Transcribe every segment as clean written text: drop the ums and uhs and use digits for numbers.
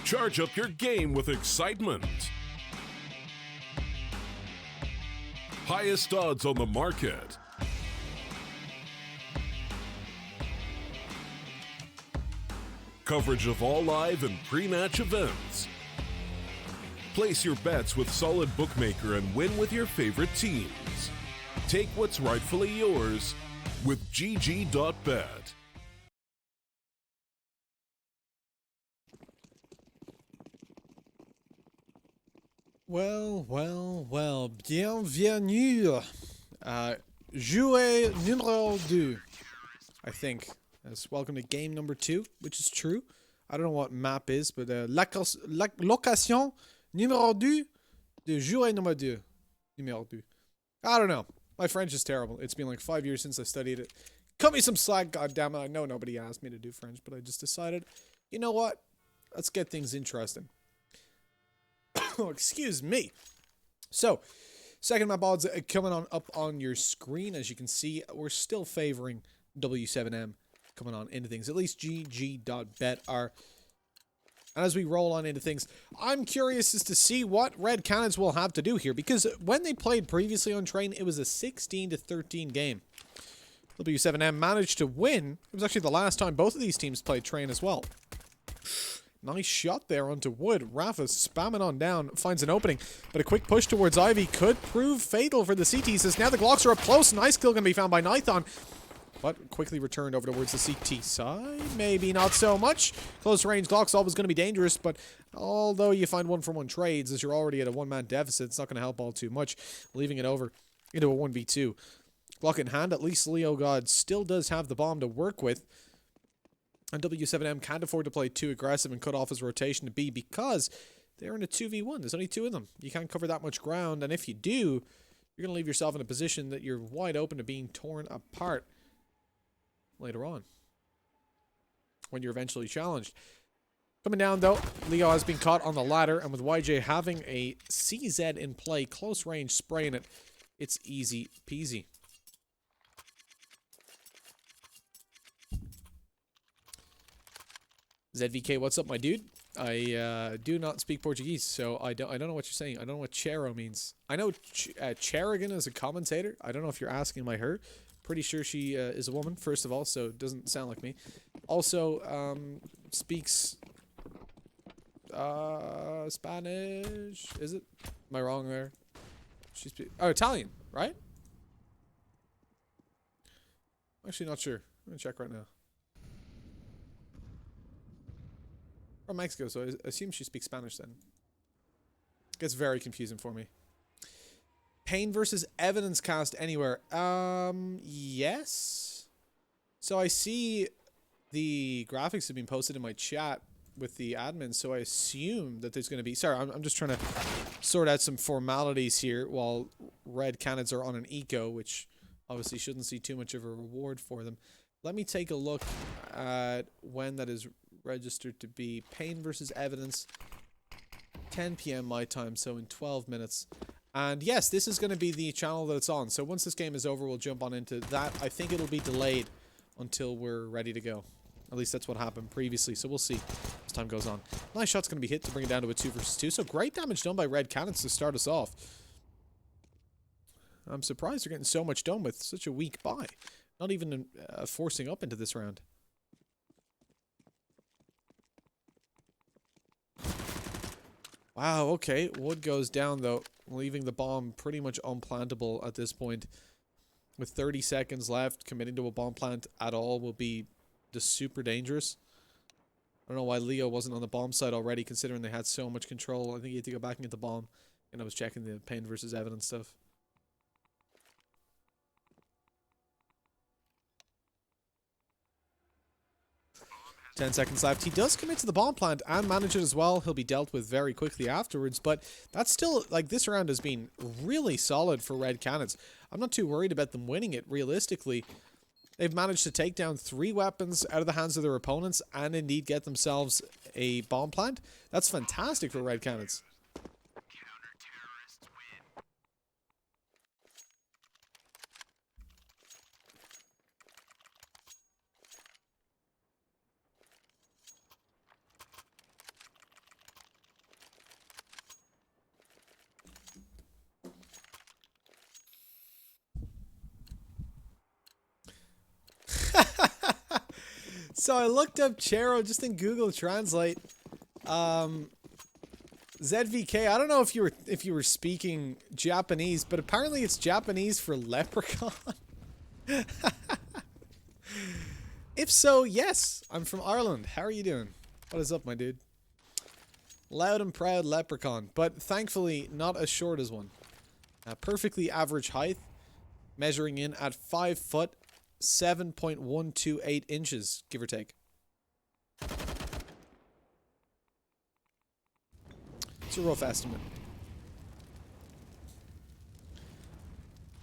Charge up your game with excitement. Highest odds on the market. Coverage of all live and pre-match events. Place your bets with Solid Bookmaker and win with your favorite teams. Take what's rightfully yours with GG.bet. Well. Bienvenue. Jouet numéro 2. I think. Welcome to game number 2, which is true. I don't know what map is, but location numéro 2 de jouet numéro 2. Numéro 2. I don't know. My French is terrible. It's been like 5 years since I studied it. Cut me some slack, goddammit. I know nobody asked me to do French, but I just decided, you know what? Let's get things interesting. Oh, excuse me. So, second map odds coming on up on your screen. As you can see, we're still favoring W7M coming on into things. At least GG.bet are. And as we roll on into things, I'm curious as to see what Red Canids will have to do here. Because when they played previously on Train, it was a 16-13 game. W7M managed to win. It was actually the last time both of these teams played Train as well. Nice shot there onto Wood. Rafa spamming on down, finds an opening, but a quick push towards Ivy could prove fatal for the CTs as now the Glocks are up close. Nice kill going to be found by Nithon, but quickly returned over towards the CT side. Maybe not so much. Close range Glocks always going to be dangerous, but although you find 1-for-1 trades as you're already at a one-man deficit, it's not going to help all too much, leaving it over into a 1v2. Glock in hand, at least Leo God still does have the bomb to work with. And W7M can't afford to play too aggressive and cut off his rotation to B because they're in a 2v1. There's only 2 of them. You can't cover that much ground, and if you do, you're going to leave yourself in a position that you're wide open to being torn apart later on when you're eventually challenged. Coming down, though, Leo has been caught on the ladder, and with YJ having a CZ in play, close range, spraying it, it's easy peasy. ZVK, what's up, my dude? I do not speak Portuguese, so I don't know what you're saying. I don't know what Chero means. I know Cherigan is a commentator. I don't know if you're asking by her. Pretty sure she is a woman, first of all, so it doesn't sound like me. Also, speaks Spanish. Is it? Am I wrong there? She speaks Italian, right? Actually, not sure. I'm gonna check right now. From Mexico, so I assume she speaks Spanish then. Gets very confusing for me. Pain versus evidence cast anywhere. Yes. So I see the graphics have been posted in my chat with the admin, so I assume that there's going to be... Sorry, I'm just trying to sort out some formalities here while Red Canids are on an eco, which obviously shouldn't see too much of a reward for them. Let me take a look at when that is registered to be. Pain versus evidence, 10 p.m. my time, so in 12 minutes. And yes, this is going to be the channel that it's on. So once this game is over, we'll jump on into that. I think it'll be delayed until we're ready to go. At least that's what happened previously, so we'll see as time goes on. Nice shot's going to be hit to bring it down to a 2 versus 2. So great damage done by Red Canids to start us off. I'm surprised they're getting so much done with such a weak buy. Not even forcing up into this round. Wow, okay. Wood goes down, though, leaving the bomb pretty much unplantable at this point. With 30 seconds left, committing to a bomb plant at all will be just super dangerous. I don't know why Leo wasn't on the bomb side already, considering they had so much control. I think he had to go back and get the bomb. And I was checking the pain versus evidence stuff. Ten seconds left. He does commit to the bomb plant and manage it as well. He'll be dealt with very quickly afterwards, but that's still, like, this round has been really solid for Red Canids. I'm not too worried about them winning it, realistically. They've managed to take down 3 weapons out of the hands of their opponents and indeed get themselves a bomb plant. That's fantastic for Red Canids. So I looked up Chero just in Google Translate. ZVK. I don't know if you were speaking Japanese, but apparently it's Japanese for leprechaun. If so, yes, I'm from Ireland. How are you doing? What is up, my dude? Loud and proud leprechaun, but thankfully not as short as one. Perfectly average height, measuring in at 5 foot, 7.128 inches, give or take. It's a rough estimate.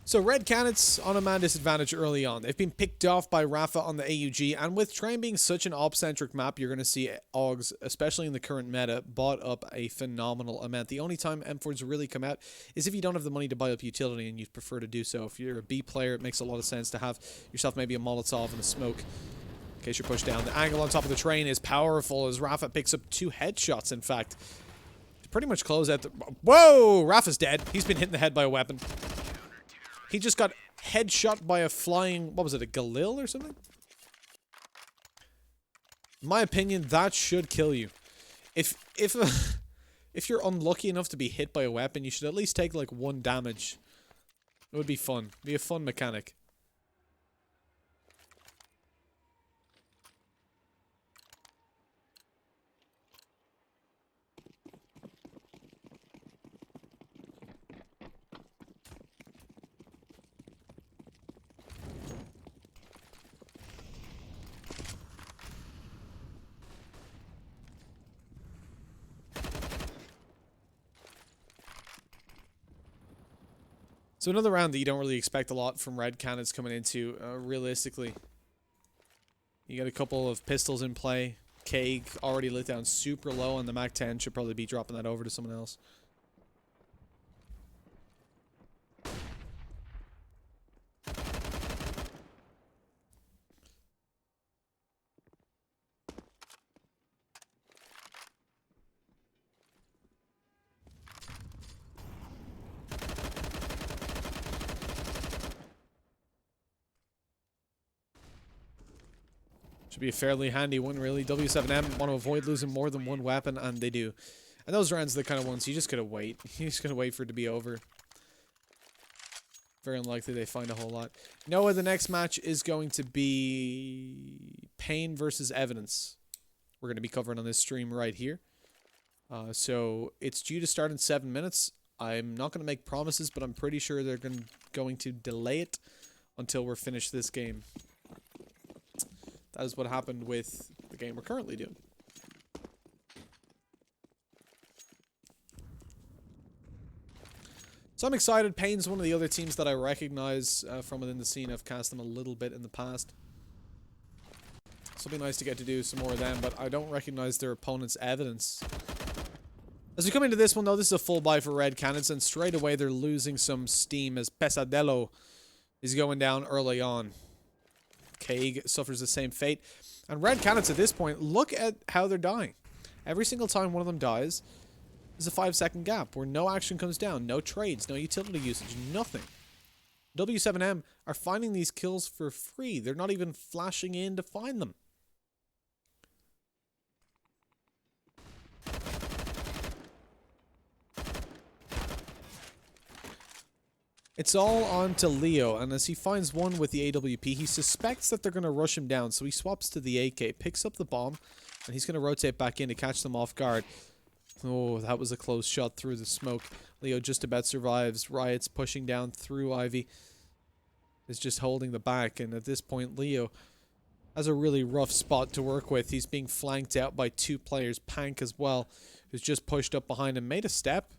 So Red Canids on a man disadvantage early on. They've been picked off by Rafa on the AUG, and with Train being such an op-centric map, you're going to see AUGs, especially in the current meta, bought up a phenomenal amount. The only time M4s really come out is if you don't have the money to buy up utility and you prefer to do so. If you're a B player, it makes a lot of sense to have yourself maybe a Molotov and a smoke in case you're pushed down. The angle on top of the train is powerful as Rafa picks up 2 headshots, in fact. To pretty much close out the... Whoa! Rafa's dead. He's been hit in the head by a weapon. He just got headshot by a flying, what was it, a Galil or something? In my opinion, that should kill you. If you're unlucky enough to be hit by a weapon, you should at least take like 1 damage. It would be fun. Be a fun mechanic. So another round that you don't really expect a lot from Red Canids coming into, realistically. You got a couple of pistols in play. Kaig already lit down super low on the MAC-10. Should probably be dropping that over to someone else. Should be a fairly handy one, really. W7M want to avoid losing more than 1 weapon, and they do. And those rounds are the kind of ones you just gotta wait. You just gotta wait for it to be over. Very unlikely they find a whole lot. Noah, the next match is going to be Pain versus Evidence. We're going to be covering on this stream right here. So it's due to start in 7 minutes. I'm not going to make promises, but I'm pretty sure they're going to delay it until we're finished this game. That is what happened with the game we're currently doing. So I'm excited. Pain's one of the other teams that I recognize from within the scene. I've cast them a little bit in the past. So it'll be nice to get to do some more of them, but I don't recognize their opponent's Evidence. As we come into this one, though, this is a full buy for Red Canids, and straight away they're losing some steam as Pesadelo is going down early on. Kaig suffers the same fate. And Red Canids at this point, look at how they're dying. Every single time one of them dies, there's a 5-second gap where no action comes down, no trades, no utility usage, nothing. W7M are finding these kills for free. They're not even flashing in to find them. It's all on to Leo, and as he finds one with the AWP, he suspects that they're going to rush him down, so he swaps to the AK, picks up the bomb, and he's going to rotate back in to catch them off guard. Oh, that was a close shot through the smoke. Leo just about survives. Riot's pushing down through Ivy. Is just holding the back, and at this point, Leo has a really rough spot to work with. He's being flanked out by 2 players, Pank as well, who's just pushed up behind him, made a step.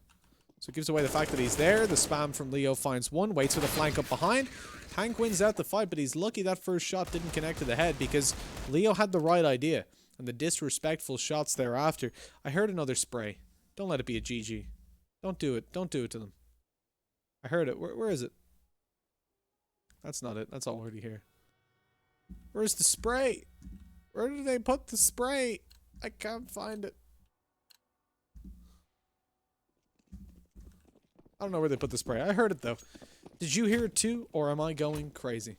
So it gives away the fact that he's there. The spam from Leo finds one, waits for the flank up behind. Pank wins out the fight, but he's lucky that first shot didn't connect to the head because Leo had the right idea. And the disrespectful shots thereafter. I heard another spray. Don't let it be a GG. Don't do it. Don't do it to them. I heard it. Where is it? That's not it. That's already here. Where's the spray? Where did they put the spray? I can't find it. I don't know where they put the spray. I heard it, though. Did you hear it, too? Or am I going crazy?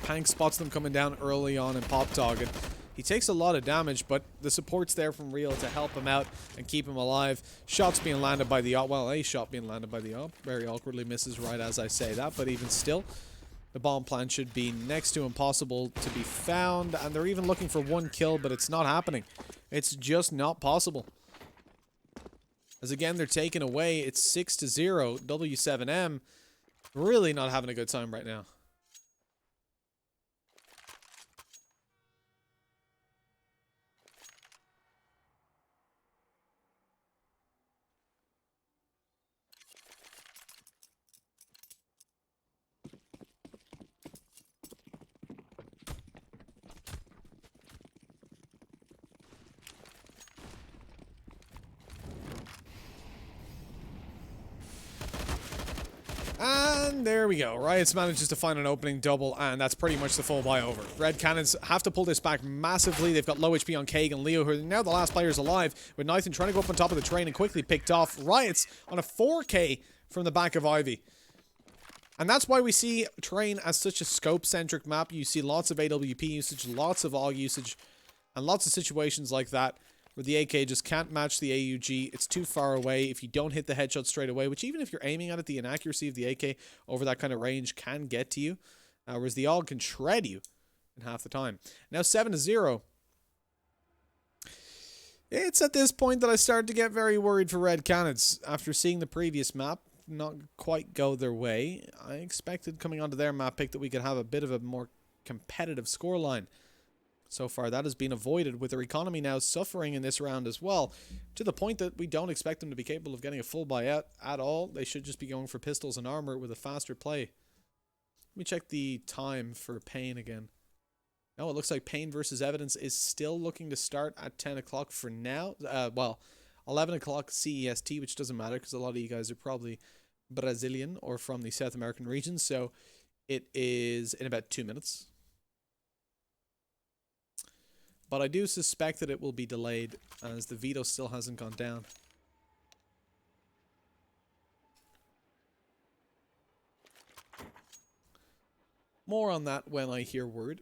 Pank spots them coming down early on in Pop Dog, and he takes a lot of damage, but the support's there from Real to help him out and keep him alive. Shots being landed by the op. Well, a shot being landed by the op. Very awkwardly misses right as I say that, but even still, the bomb plant should be next to impossible to be found, and they're even looking for one kill, but it's not happening. It's just not possible. As again, they're taken away. It's 6-0. W7M really not having a good time right now. And there we go. Riot's manages to find an opening double, and that's pretty much the full buy over. Red Canids have to pull this back massively. They've got low HP on Kaig and Leo, who are now the last players alive, with Nathan trying to go up on top of the train and quickly picked off. Riot's on a 4K from the back of Ivy. And that's why we see Train as such a scope-centric map. You see lots of AWP usage, lots of AUG usage, and lots of situations like that where the AK just can't match the AUG. It's too far away. If you don't hit the headshot straight away, which even if you're aiming at it, the inaccuracy of the AK over that kind of range can get to you. Whereas the AUG can shred you in half the time. Now 7-0. It's at this point that I start to get very worried for Red Canids. After seeing the previous map not quite go their way, I expected coming onto their map pick that we could have a bit of a more competitive scoreline. So far, that has been avoided, with their economy now suffering in this round as well, to the point that we don't expect them to be capable of getting a full buyout at all. They should just be going for pistols and armor with a faster play. Let me check the time for Pain again. No, it looks like Pain versus Evidence is still looking to start at 10 o'clock for now. Well, 11 o'clock CEST, which doesn't matter because a lot of you guys are probably Brazilian or from the South American region. So it is in about 2 minutes. But I do suspect that it will be delayed as the veto still hasn't gone down. More on that when I hear word.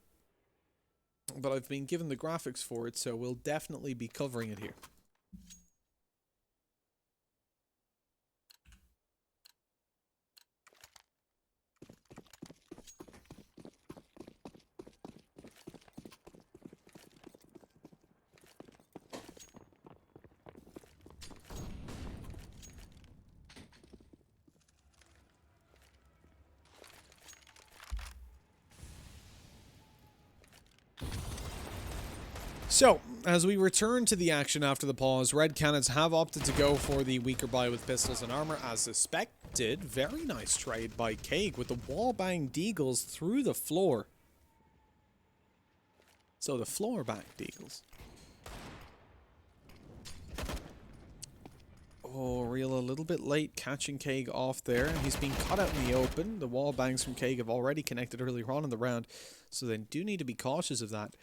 But I've been given the graphics for it, so we'll definitely be covering it here. So, as we return to the action after the pause, Red Canids have opted to go for the weaker buy with pistols and armor as suspected. Very nice trade by Kaig with the wallbang deagles through the floor. So the floor bang deagles. Oh, Real a little bit late catching Kaig off there, and he's been caught out in the open. The wall bangs from Kaig have already connected earlier on in the round, so they do need to be cautious of that.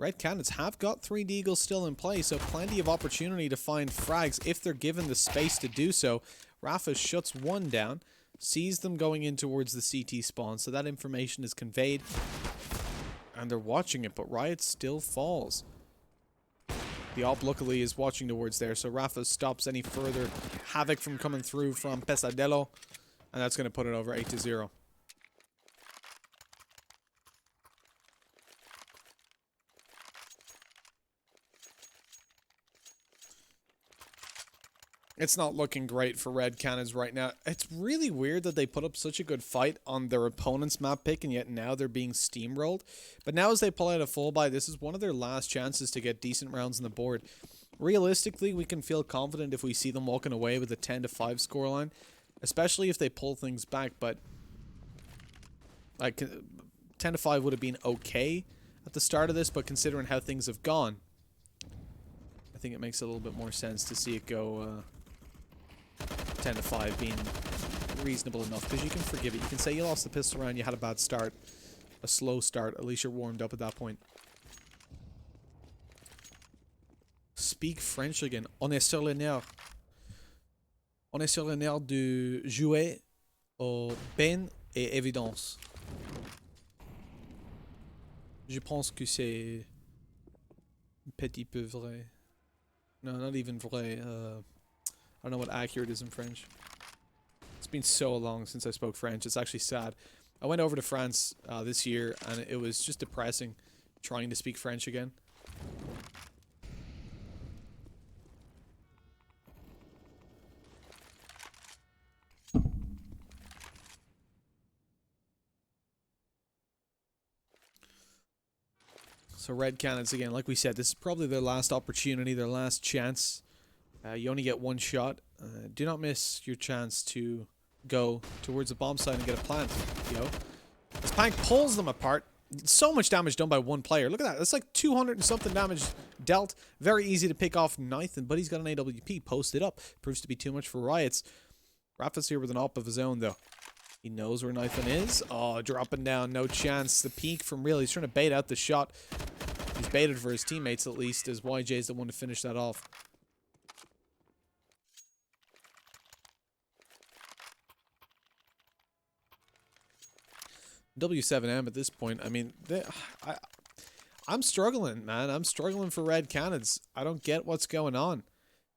Red Canids have got 3 deagles still in play, so plenty of opportunity to find frags if they're given the space to do so. Rafa shuts one down, sees them going in towards the CT spawn, so that information is conveyed. And they're watching it, but Riot still falls. The op luckily is watching towards there, so Rafa stops any further havoc from coming through from Pesadelo, and that's going to put it over 8-0. It's not looking great for Red Canids right now. It's really weird that they put up such a good fight on their opponent's map pick, and yet now they're being steamrolled. But now as they pull out a full buy, this is one of their last chances to get decent rounds on the board. Realistically, we can feel confident if we see them walking away with a 10-5 scoreline, especially if they pull things back. But like 10-5 would have been okay at the start of this, but considering how things have gone, I think it makes a little bit more sense to see it go 10-5 being reasonable enough, because you can forgive it. You can say you lost the pistol round, you had a bad start, a slow start, at least you're warmed up at that point. Speak French again. On est sur le nerf. On est sur le nerf de jouer au peine et évidence. Je pense que c'est un petit peu vrai. No, not even vrai. I don't know what accurate is in French. It's been so long since I spoke French. It's actually sad. I went over to France this year, and it was just depressing trying to speak French again. So Red Canids again, like we said, this is probably their last opportunity, their last chance. You only get one shot. Do not miss your chance to go towards the bomb site and get a plant, yo. As Pank pulls them apart, so much damage done by one player. Look at that. That's like 200 and something damage dealt. Very easy to pick off Nathan, but he's got an AWP posted up. Proves to be too much for Riots. Rafa's here with an op of his own, though. He knows where Nathan is. Oh, dropping down. No chance. The peek from Real. He's trying to bait out the shot. He's baited for his teammates, at least, as YJ's the one to finish that off. W7M at this point, I mean, I'm struggling, man. I'm struggling for Red Canids. I don't get what's going on.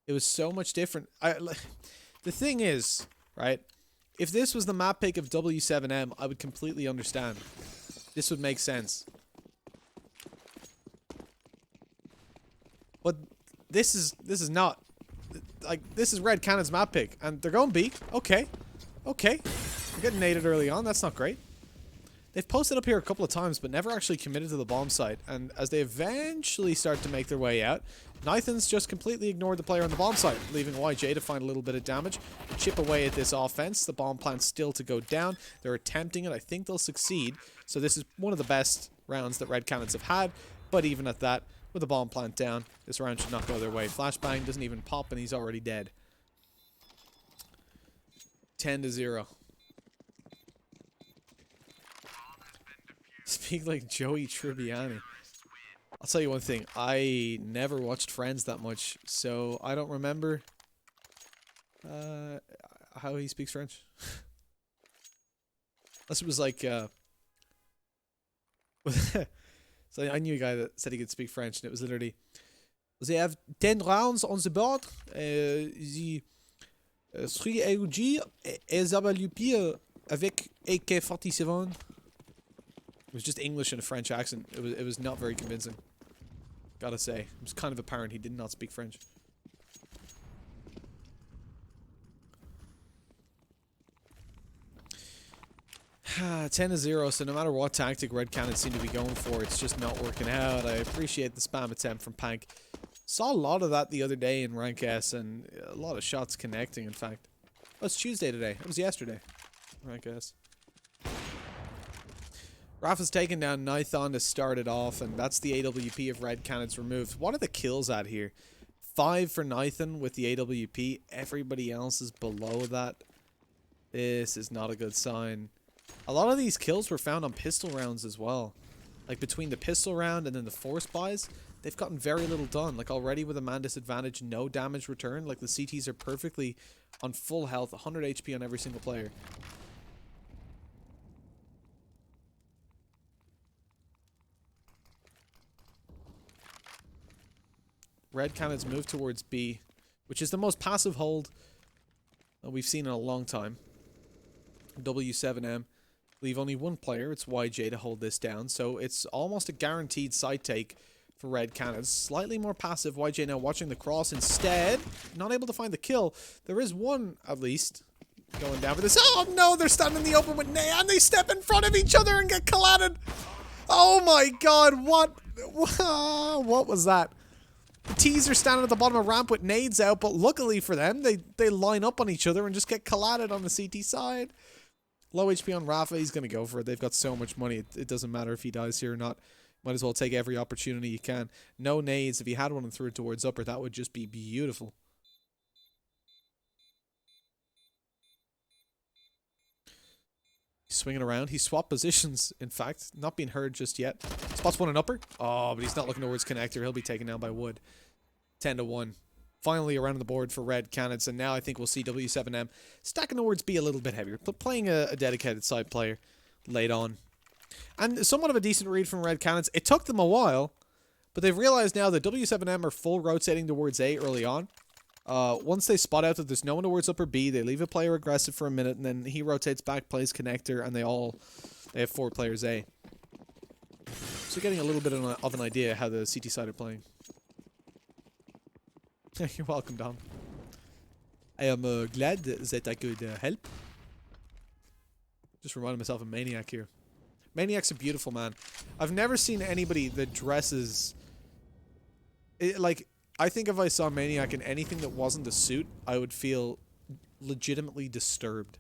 It was so much different. The thing is, right, if this was the map pick of W7M, I would completely understand. This would make sense. But this is not. Like, this is Red Canids map pick, and they're going B. Okay. Okay. They're getting naded early on. That's not great. They've posted up here a couple of times, but never actually committed to the bomb site. And as they eventually start to make their way out, Nathan's just completely ignored the player on the bomb site, leaving YJ to find a little bit of damage, to chip away at this offense. The bomb plant's still to go down. They're attempting it. I think they'll succeed. So this is one of the best rounds that Red Canids have had. But even at that, with the bomb plant down, this round should not go their way. Flashbang doesn't even pop, and he's already dead. 10-0. Speak like Joey Tribbiani. I'll tell you one thing. I never watched Friends that much, so I don't remember how he speaks French. Unless it was like so I knew a guy that said he could speak French, and it was literally, they have 10 rounds on the board. The 3 AUG et WP avec AK-47. It was just English and a French accent. It was not very convincing. Gotta say. It was kind of apparent he did not speak French. Ah, 10-0, so no matter what tactic Red Canids seem to be going for, it's just not working out. I appreciate the spam attempt from Pank. Saw a lot of that the other day in Rank S, and a lot of shots connecting, in fact. Oh, it's Tuesday today. It was yesterday. Rank S. Rafa's taken down Nathan to start it off, and that's the AWP of Red Canids removed. What are the kills at here? 5 for Nathan with the AWP. Everybody else is below that. This is not a good sign. A lot of these kills were found on pistol rounds as well. Like between the pistol round and then the force buys, they've gotten very little done. Like already with a man disadvantage, no damage return. Like the CTs are perfectly on full health, 100 HP on every single player. Red Canids move towards B, which is the most passive hold that we've seen in a long time. W7M leave only one player. It's YJ to hold this down, so it's almost a guaranteed side take for Red Canids. Slightly more passive. YJ now watching the cross instead. Not able to find the kill. There is one, at least, going down for this. Oh no, they're standing in the open with Nay, and they step in front of each other and get collided. Oh my god, what was that? The T's are standing at the bottom of ramp with nades out, but luckily for them, they line up on each other and just get collided on the CT side. Low HP on Rafa, he's going to go for it. They've got so much money, it doesn't matter if he dies here or not. Might as well take every opportunity you can. No nades. If he had one and threw it towards upper, that would just be beautiful. He's swinging around. He swapped positions, in fact. Not being heard just yet. Spots one and upper. Oh, but he's not looking towards connector. He'll be taken down by Wood. 10-1. Finally around the board for Red Canids, and now I think we'll see W7M stacking towards B a little bit heavier, but playing a dedicated side player late on. And somewhat of a decent read from Red Canids. It took them a while, but they've realized now that W7M are full rotating towards A early on. Once they spot out that there's no one towards upper B, they leave a player aggressive for a minute, and then he rotates back, plays connector, and they have 4 players A. So getting a little bit of an idea how the CT side are playing. You're welcome, Dom. I am glad that I could help. Just reminding myself of Maniac here. Maniac's a beautiful man. I've never seen anybody that dresses... like, I think if I saw Maniac in anything that wasn't a suit, I would feel legitimately disturbed.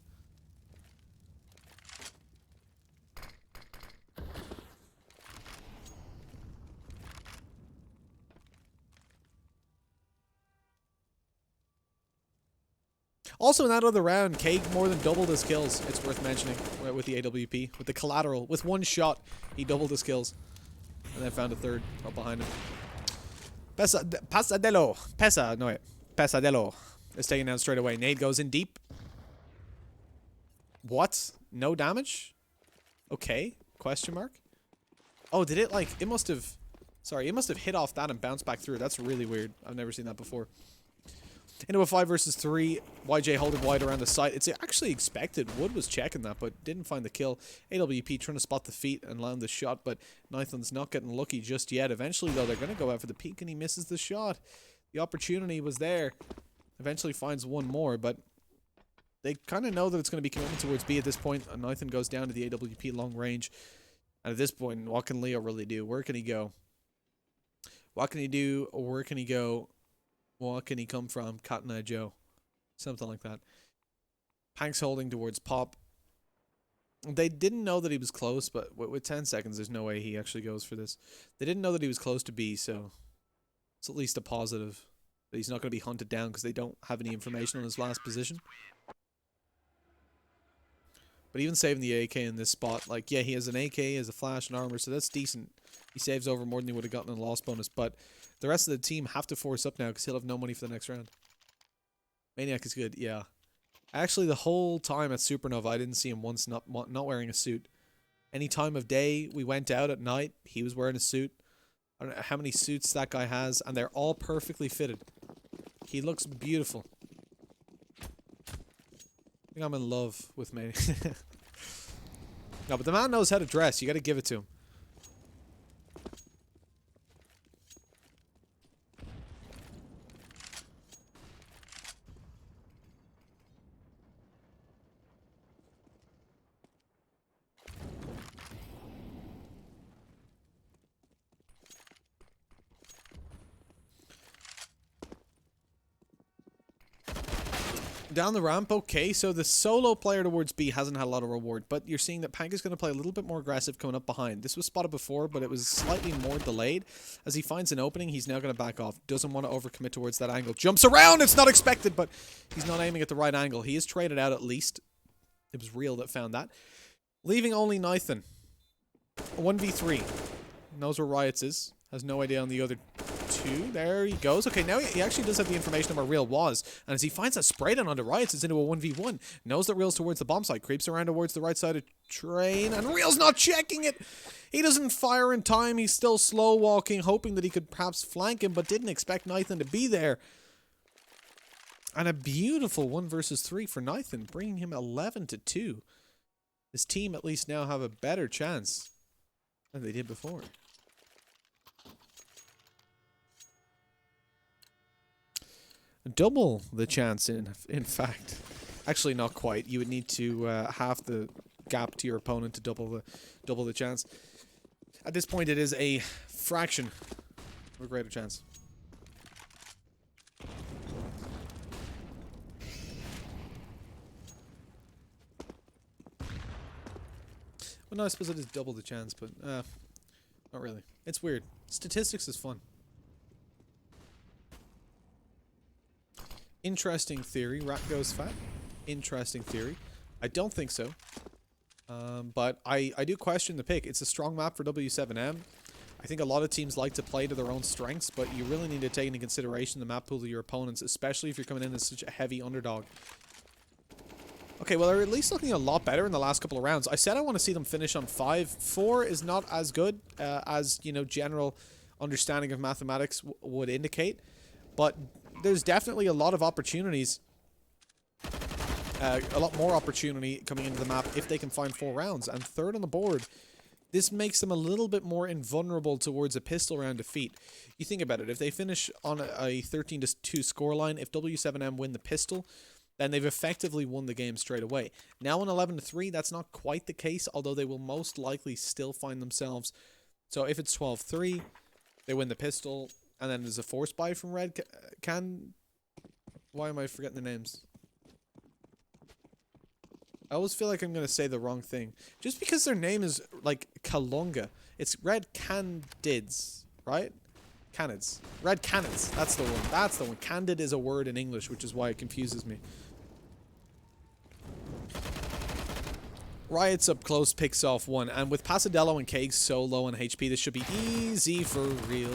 Also, in that other round, Cake more than doubled his kills. It's worth mentioning with the AWP. With the collateral. With one shot, he doubled his kills. And then found a third up behind him. Pesadelo is taken down straight away. Nade goes in deep. What? No damage? Okay. Question mark? Oh, did it like... It must have... Sorry, it must have hit off that and bounced back through. That's really weird. I've never seen that before. Into a 5 versus 3. YJ holding wide around the site. It's actually expected. Wood was checking that, but didn't find the kill. AWP trying to spot the feet and land the shot, but Nathan's not getting lucky just yet. Eventually, though, they're going to go out for the peak, and he misses the shot. The opportunity was there. Eventually finds one more, but they kind of know that it's going to be commitment towards B at this point. And Nathan goes down to the AWP long range. And at this point, what can Leo really do? Where can he go? What can he do? Where can he go? What can he come from? Cotton Eye Joe. Something like that. Hank's holding towards Pop. They didn't know that he was close, but with 10 seconds, there's no way he actually goes for this. They didn't know that he was close to B, so it's at least a positive that he's not going to be hunted down because they don't have any information on his last position. But even saving the AK in this spot, like, yeah, he has an AK, he has a flash and armor, so that's decent. He saves over more than he would have gotten in a loss bonus, but the rest of the team have to force up now because he'll have no money for the next round. Maniac is good, yeah. Actually, the whole time at Supernova, I didn't see him once not wearing a suit. Any time of day we went out at night, he was wearing a suit. I don't know how many suits that guy has, and they're all perfectly fitted. He looks beautiful. I think I'm in love with Maniac. No, but the man knows how to dress. You got to give it to him. Down the ramp, okay, so the solo player towards B hasn't had a lot of reward, but you're seeing that Pank is going to play a little bit more aggressive coming up behind. This was spotted before, but it was slightly more delayed. As he finds an opening, he's now going to back off. Doesn't want to overcommit towards that angle. Jumps around! It's not expected, but he's not aiming at the right angle. He is traded out at least. It was Real that found that. Leaving only Nathan. 1v3. Knows where Riots is. Has no idea on the other two. There he goes. Okay, now he actually does have the information of where Real was. And as he finds that spray down onto Riots, it's into a 1v1. Knows that Real's towards the bomb site. Creeps around towards the right side of train. And Real's not checking it! He doesn't fire in time. He's still slow walking, hoping that he could perhaps flank him, but didn't expect Nathan to be there. And a beautiful 1 versus 3 for Nathan, bringing him 11-2. His team at least now have a better chance than they did before. Double the chance, in fact. Actually, not quite. You would need to half the gap to your opponent to double the chance. At this point, it is a fraction of a greater chance. Well, no, I suppose it is double the chance, but not really. It's weird. Statistics is fun. Interesting theory. Rat goes fat. Interesting theory. I don't think so. But I do question the pick. It's a strong map for W7M. I think a lot of teams like to play to their own strengths, but you really need to take into consideration the map pool of your opponents, especially if you're coming in as such a heavy underdog. Okay, well, they're at least looking a lot better in the last couple of rounds. I said I want to see them finish on 5. 4 is not as good as, you know, general understanding of mathematics would indicate. But there's definitely a lot of opportunities. A lot more opportunity coming into the map if they can find 4 rounds. And 3rd on the board, this makes them a little bit more invulnerable towards a pistol round defeat. You think about it. If they finish on a 13-2 scoreline, if W7M win the pistol, then they've effectively won the game straight away. Now on 11-3, that's not quite the case, although they will most likely still find themselves. So if it's 12-3, they win the pistol, and then there's a force buy from Red Why am I forgetting the names? I always feel like I'm going to say the wrong thing. Just because their name is, like, Kalunga. It's Red Canids, right? Canids. Red Canids. That's the one. That's the one. Candid is a word in English, which is why it confuses me. Riot's up close, picks off 1. And with Pasadello and Cake so low on HP, this should be easy for real.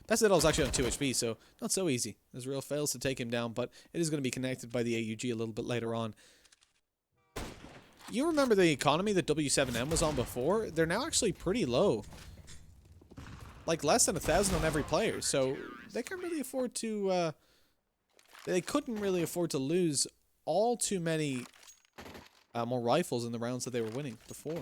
Pasadello's actually on 2 HP, so not so easy. As Real fails to take him down, but it is going to be connected by the AUG a little bit later on. You remember the economy that W7M was on before? They're now actually pretty low. Like less than 1,000 on every player, so they can't really afford to, they couldn't really afford to lose all too many more rifles in the rounds that they were winning before.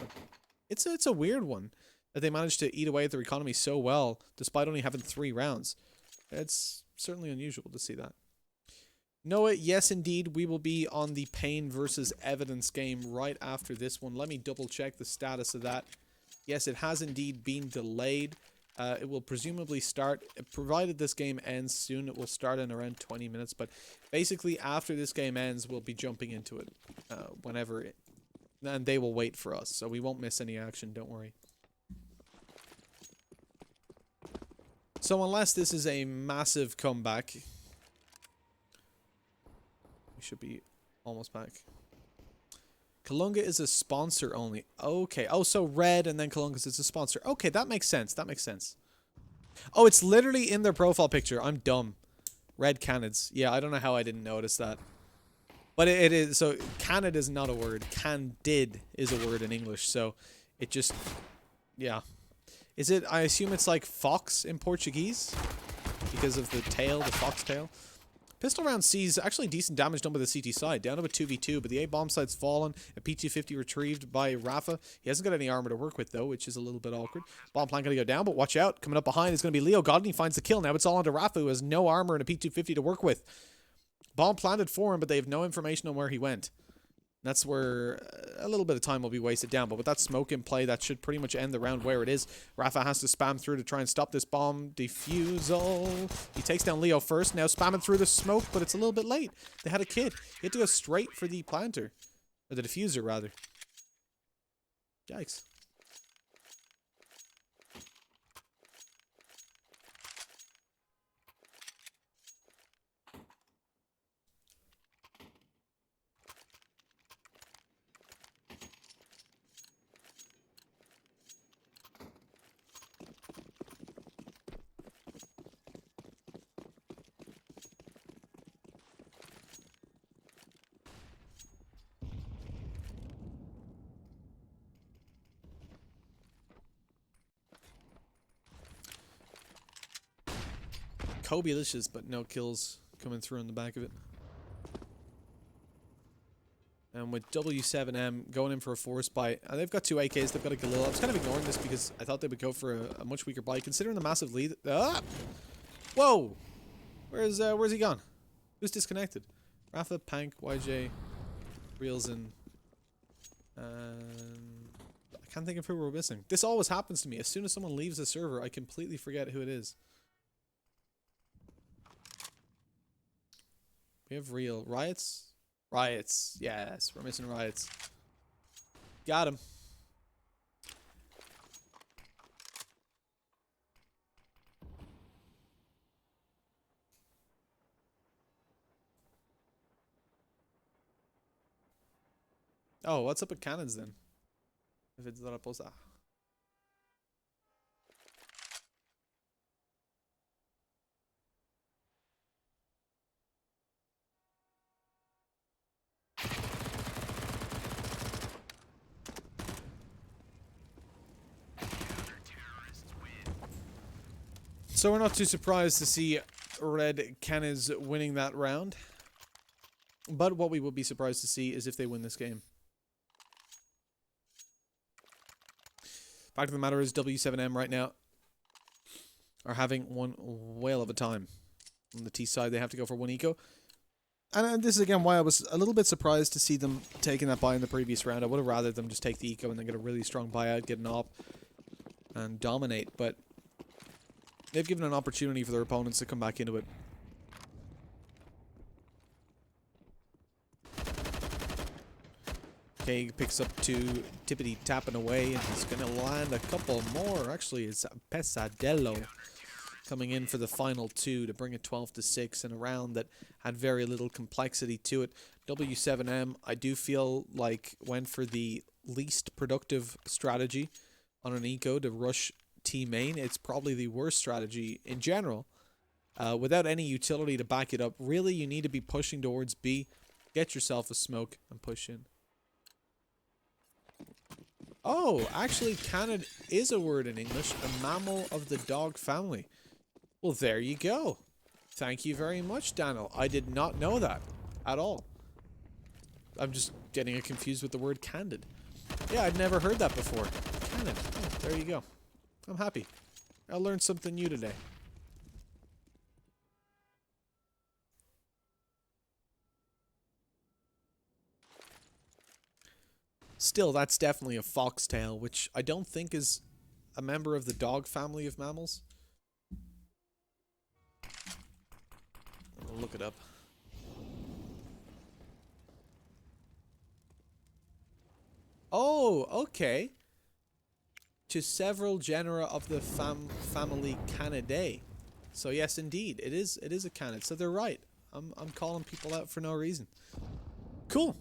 It's a weird one that they managed to eat away at their economy so well despite only having 3 rounds. It's certainly unusual to see that. Noah, yes indeed, we will be on the Pain versus Evidence game right after this one. Let me double check the status of that. Yes, it has indeed been delayed. It will presumably start, provided this game ends soon, it will start in around 20 minutes. But basically, after this game ends, we'll be jumping into it whenever it... And they will wait for us, so we won't miss any action, don't worry. So unless this is a massive comeback... We should be almost back. Kalunga is a sponsor only. Okay. Oh, so Red and then Kalunga is a sponsor. Okay, that makes sense. That makes sense. Oh, it's literally in their profile picture. I'm dumb. Red Canids. Yeah, I don't know how I didn't notice that. But it is. So, Canid is not a word. Candid is a word in English. So, it just... Yeah. Is it... I assume it's like fox in Portuguese? Because of the tail, the fox tail. Pistol round sees actually decent damage done by the CT side, down to a 2v2, but the A bomb side's fallen, a P250 retrieved by Rafa. He hasn't got any armor to work with though, which is a little bit awkward. Bomb plant gonna go down, but watch out, coming up behind is gonna be Leo God, and he finds the kill. Now it's all onto Rafa, who has no armor and a P250 to work with. Bomb planted for him, but they have no information on where he went. That's where a little bit of time will be wasted down. But with that smoke in play, that should pretty much end the round where it is. Rafa has to spam through to try and stop this bomb defusal. He takes down Leo first. Now spamming through the smoke, but it's a little bit late. They had a kid. He had to go straight for the planter. Or the diffuser, rather. Yikes. Kobe-licious, but no kills coming through on the back of it. And with W7M going in for a force buy, they've got 2 AKs, they've got a Galil. I was kind of ignoring this because I thought they would go for a much weaker buy, considering the massive lead. Ah! Whoa! Where's he gone? Who's disconnected? Rafa, Pank, YJ, Reels, and I can't think of who we're missing. This always happens to me. As soon as someone leaves the server, I completely forget who it is. We have Real. Riots? Riots. Yes, we're missing Riots. Got him. Oh, what's up with Canids then? If it's not a post. So we're not too surprised to see Red Canids winning that round. But what we would be surprised to see is if they win this game. Fact of the matter is W7M right now are having one whale of a time. On the T side, they have to go for 1 eco. And this is again why I was a little bit surprised to see them taking that buy in the previous round. I would have rather them just take the eco and then get a really strong buyout, get an op, and dominate. But they've given an opportunity for their opponents to come back into it. Okay, picks up 2, tippity tapping away, and he's going to land a couple more. Actually, it's Pesadello coming in for the final 2 to bring it 12-6 in a round that had very little complexity to it. W7M, I do feel like, went for the least productive strategy on an eco to rush T main. It's probably the worst strategy in general. Without any utility to back it up, really you need to be pushing towards B, get yourself a smoke, and push in. Oh, actually, canid is a word in English, a mammal of the dog family. Well, there you go. Thank you very much, Daniel. I did not know that at all. I'm just getting it confused with the word candid. Yeah, I'd never heard that before. Canid. Oh, there you go. I'm happy. I learned something new today. Still, that's definitely a foxtail, which I don't think is a member of the dog family of mammals. I'll look it up. Oh, okay. To several genera of the family Canidae. So yes, indeed, it is a canid. So they're right. I'm calling people out for no reason. Cool.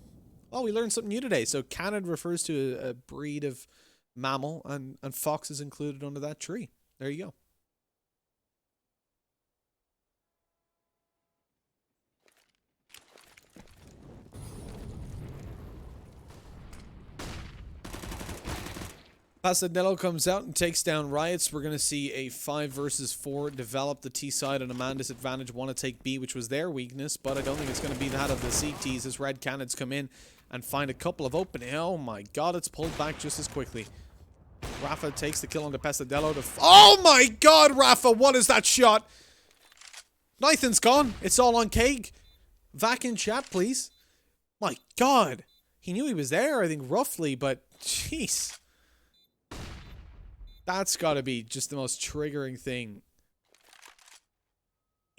Well, we learned something new today. So canid refers to a breed of mammal, and fox is included under that tree. There you go. Pasadelo comes out and takes down Riots. We're going to see a 5 versus 4 develop. The T side and a man disadvantage want to take B, which was their weakness, but I don't think it's going to be that of the CTs as Red Canids come in and find a couple of openings. Oh my god, it's pulled back just as quickly. Rafa takes the kill onto Pesadello to... Oh my god, Rafa, what is that shot? Nathan's gone. It's all on Cake. Vac in chat, please. My god. He knew he was there, I think, roughly, but... Jeez. That's got to be just the most triggering thing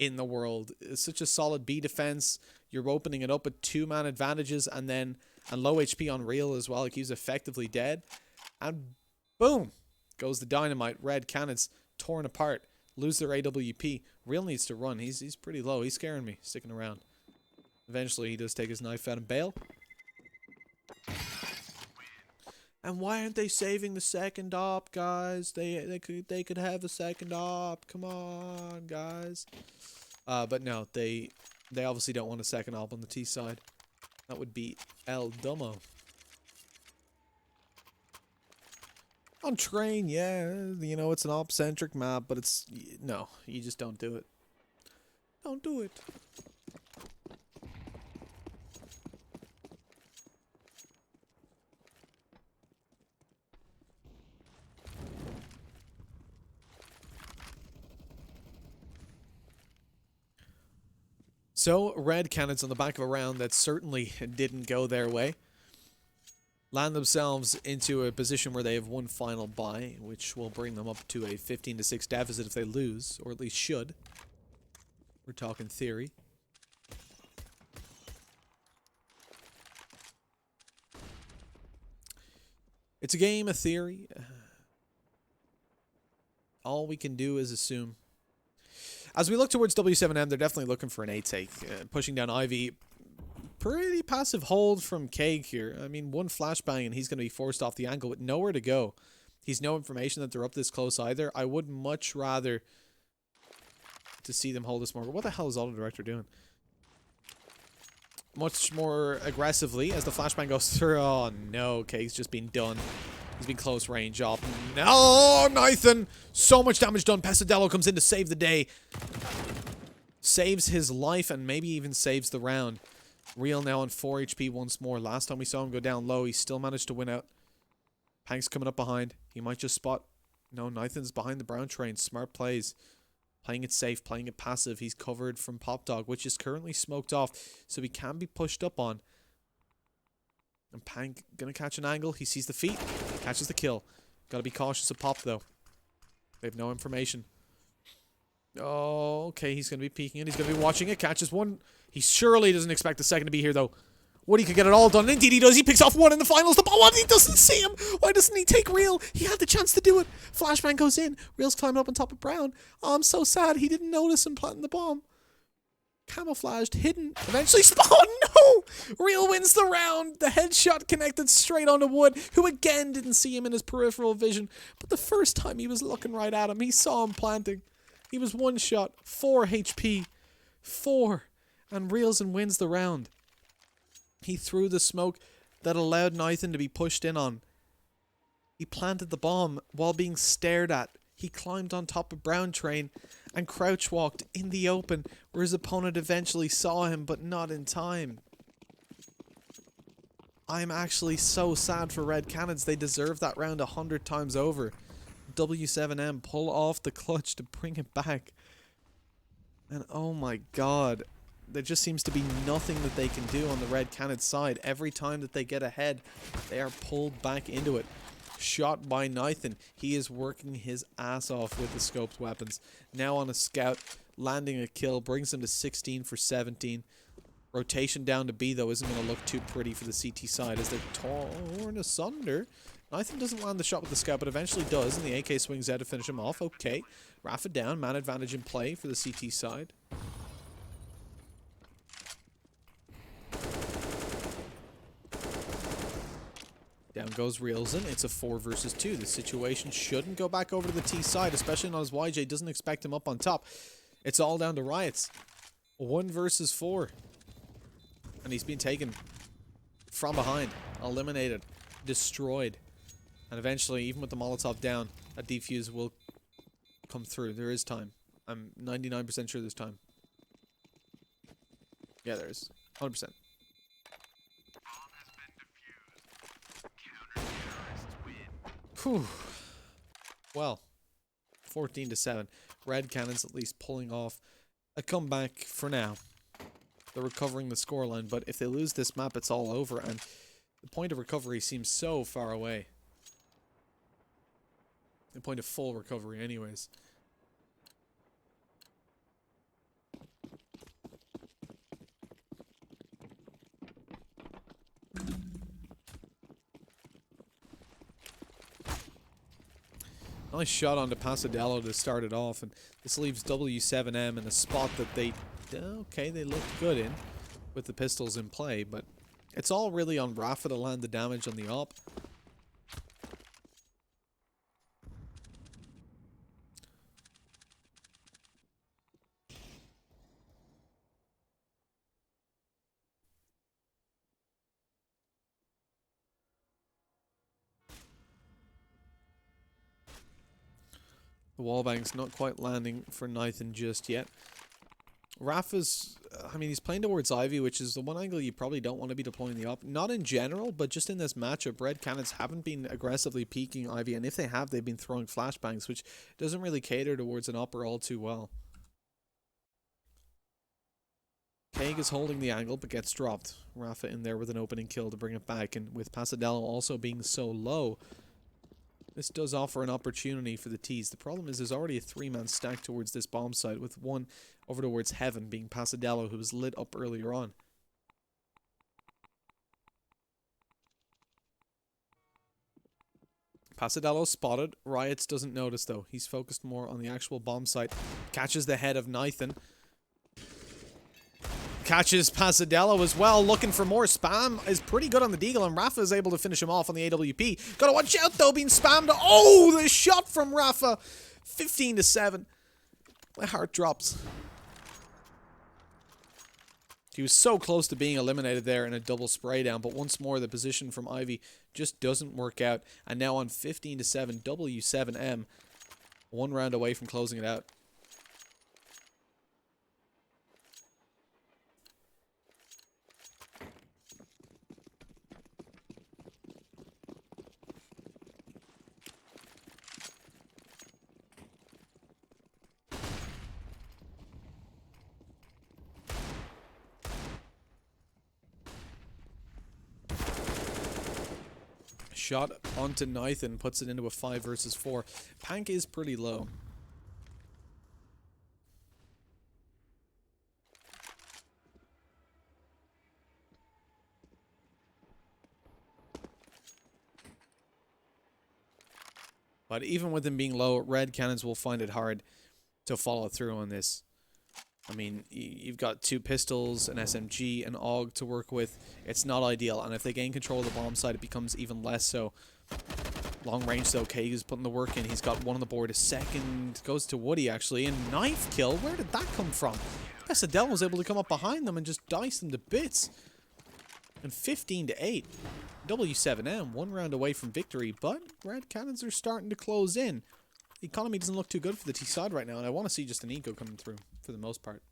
in the world. It's such a solid B defense. You're opening it up with 2-man advantages and low HP on Real as well. Like, he's effectively dead. And boom! Goes the dynamite. Red Canids torn apart. Lose their AWP. Real needs to run. He's pretty low. He's scaring me, sticking around. Eventually, he does take his knife out and bail. And why aren't they saving the second op, guys? They could have a second op. Come on, guys. But no, they obviously don't want a second op on the T side. That would be El Domo. On train, yeah, you know, it's an op-centric map, but it's... No, you just don't do it. Don't do it. So, Red Canids on the back of a round that certainly didn't go their way land themselves into a position where they have one final buy, which will bring them up to a 15-6 deficit if they lose, or at least should. We're talking theory. It's a game of theory. All we can do is assume. As we look towards W7M, they're definitely looking for an A take. Pushing down Ivy. Pretty passive hold from Keg here. I mean, one flashbang and he's going to be forced off the angle with nowhere to go. He's no information that they're up this close either. I would much rather to see them hold this more. But what the hell is Auto Director doing? Much more aggressively as the flashbang goes through. Oh no, Keg's just been done. He's been close range up. No, Nathan! So much damage done. Pasadello comes in to save the day. Saves his life and maybe even saves the round. Real now on 4 HP once more. Last time we saw him go down low, he still managed to win out. Pank's coming up behind. He might just spot. No, Nathan's behind the brown train. Smart plays. Playing it safe, playing it passive. He's covered from Pop Dog, which is currently smoked off, so he can be pushed up on. And Pank gonna catch an angle. He sees the feet, catches the kill. Gotta be cautious of Pop though. They have no information. Oh, okay, he's gonna be peeking it. He's gonna be watching it. Catches one. He surely doesn't expect the second to be here though. Woody could get it all done. Indeed he does. He picks off one in the finals. The ball, what? He doesn't see him. Why doesn't he take Real? He had the chance to do it. Flashbang goes in. Real's climbing up on top of Brown. Oh, I'm so sad. He didn't notice him planting the bomb. Camouflaged, hidden, eventually spawned. No! Real wins the round. The headshot connected straight onto Wood, who again didn't see him in his peripheral vision. But the first time he was looking right at him, he saw him planting. He was one shot, 4 HP. 4. And Reels and wins the round. He threw the smoke that allowed Nathan to be pushed in on. He planted the bomb while being stared at. He climbed on top of Brown Train and crouch walked in the open where his opponent eventually saw him, but not in time. I'm actually so sad for Red Canids. They deserve that round 100 times over. W7M pull off the clutch to bring it back. And oh my god. There just seems to be nothing that they can do on the Red Canids side. Every time that they get ahead, they are pulled back into it. Shot by Nathan. He is working his ass off with the scoped weapons. Now on a scout, landing a kill, brings him to 16 for 17. Rotation down to B, though, isn't going to look too pretty for the CT side as they're torn asunder. Nathan doesn't land the shot with the scout, but eventually does, and the AK swings out to finish him off. Okay. Rafa down, man advantage in play for the CT side. Down goes Reelson. It's a 4 versus 2. The situation shouldn't go back over to the T side, especially not as YJ doesn't expect him up on top. It's all down to Riots. 1 versus 4. And he's been taken from behind, eliminated, destroyed. And eventually, even with the Molotov down, a defuse will come through. There is time. I'm 99% sure there's time. Yeah, there is. 100%. Whew. Well, 14 to 7. Red Cannons at least pulling off a comeback for now. They're recovering the scoreline, but if they lose this map, it's all over, and the point of recovery seems so far away. The point of full recovery, anyways. Nice shot onto Pasadello to start it off, and this leaves W7M in a spot that they, okay, they looked good in with the pistols in play, but it's all really on Rafa to land the damage on the op. The wallbang's not quite landing for Nathan just yet. Rafa's, I mean, he's playing towards Ivy, which is the one angle you probably don't want to be deploying the op. Not in general, but just in this matchup, Red Canids haven't been aggressively peeking Ivy, and if they have, they've been throwing flashbangs, which doesn't really cater towards an upper all too well. Kaig is holding the angle, but gets dropped. Rafa in there with an opening kill to bring it back, and with Pasadello also being so low, this does offer an opportunity for the T's. The problem is there's already a 3-man stack towards this bomb site, with one over towards Heaven being Pasadello, who was lit up earlier on. Pasadello spotted. Riots doesn't notice, though. He's focused more on the actual bomb site. Catches the head of Nathan. Catches Pasadello as well, looking for more. Spam is pretty good on the Deagle, and Rafa is able to finish him off on the AWP. Gotta watch out, though, being spammed. Oh, the shot from Rafa. 15 to 7. My heart drops. He was so close to being eliminated there in a double spray down, but once more the position from Ivy just doesn't work out. And now on 15-7, W7M, 1 round away from closing it out. Shot onto Nathan, puts it into a 5 versus 4. Pank is pretty low. But even with him being low, Red Canids will find it hard to follow through on this. I mean, you've got 2 pistols, an SMG, an AUG to work with. It's not ideal, and if they gain control of the bomb side, it becomes even less so. Long range, though, Keg is putting the work in. He's got 1 on the board. A second goes to Woody, actually. And knife kill, where did that come from? Pasadell was able to come up behind them and just dice them to bits. And 15-8. W7M, 1 round away from victory, but Red Cannons are starting to close in. The economy doesn't look too good for the T side right now, and I want to see just an eco coming through for the most part.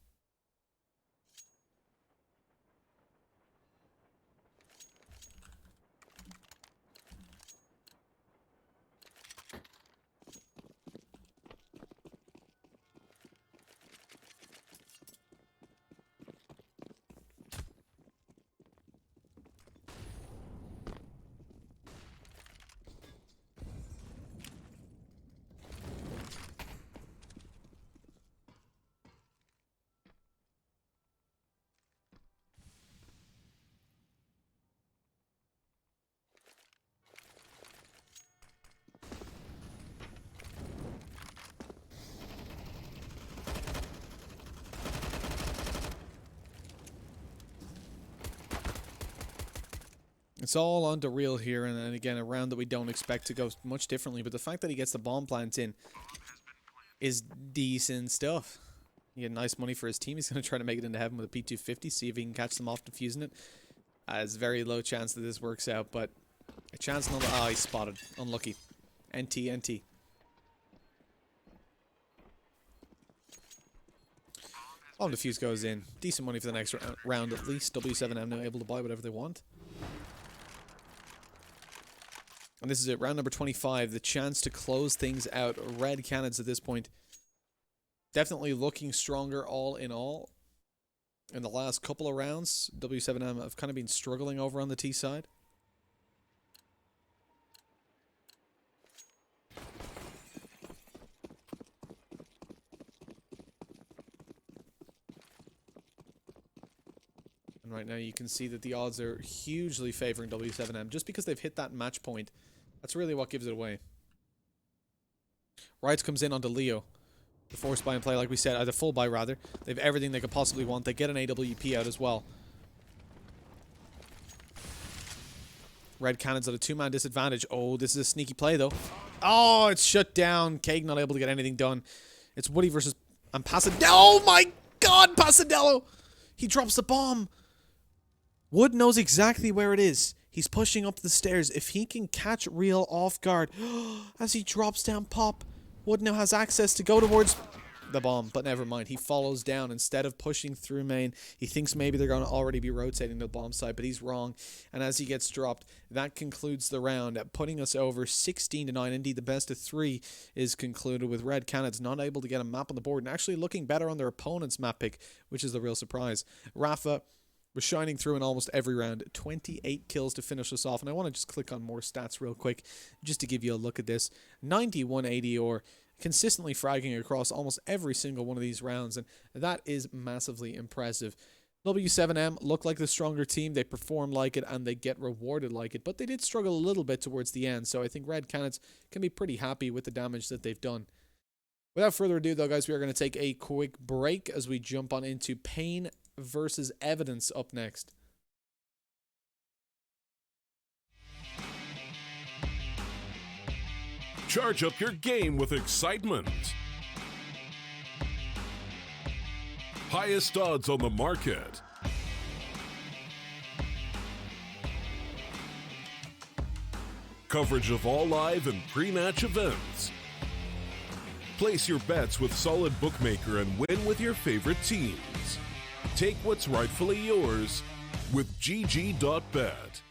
It's all on to real here, and then again, a round that we don't expect to go much differently, but the fact that he gets the bomb plant in is decent stuff. He get nice money for his team. He's going to try to make it into heaven with a P250, see if he can catch them off defusing it. It's very low chance that this works out, but a chance not. Ah, he's spotted. Unlucky. NT, NT. Bomb defuse goes in. Decent money for the next round at least. W7M now able to buy whatever they want. And this is it, round number 25, the chance to close things out. Red Canids at this point definitely looking stronger all in all. In the last couple of rounds, W7M have kind of been struggling over on the T side. And right now you can see that the odds are hugely favoring W7M just because they've hit that match point. That's really what gives it away. Rights comes in onto Leo. The force buy and play, like we said, the full buy rather. They have everything they could possibly want. They get an AWP out as well. Red Cannons at a 2-man disadvantage. Oh, this is a sneaky play though. Oh, it's shut down. Keg not able to get anything done. It's Woody versus and Pasadello. Oh my God, Pasadello! He drops the bomb. Wood knows exactly where it is. He's pushing up the stairs. If he can catch Real off guard as he drops down Pop, Wood now has access to go towards the bomb, but never mind. He follows down instead of pushing through main. He thinks maybe they're going to already be rotating to the bomb side, but he's wrong. And as he gets dropped, that concludes the round, putting us over 16-9. Indeed, the best of 3 is concluded with Red Canids not able to get a map on the board and actually looking better on their opponent's map pick, which is the real surprise. Rafa was shining through in almost every round. 28 kills to finish us off. And I want to just click on more stats real quick just to give you a look at this. 91 ADR, consistently fragging across almost every single one of these rounds. And that is massively impressive. W7M look like the stronger team. They perform like it and they get rewarded like it. But they did struggle a little bit towards the end. So I think Red Canids can be pretty happy with the damage that they've done. Without further ado, though, guys, we are going to take a quick break as we jump on into Pain versus Evidence up next. Charge up your game with excitement. Highest odds on the market. coverage of all live and pre-match events. Place your bets with Solid Bookmaker and win with your favorite teams. Take what's rightfully yours with GG.bet.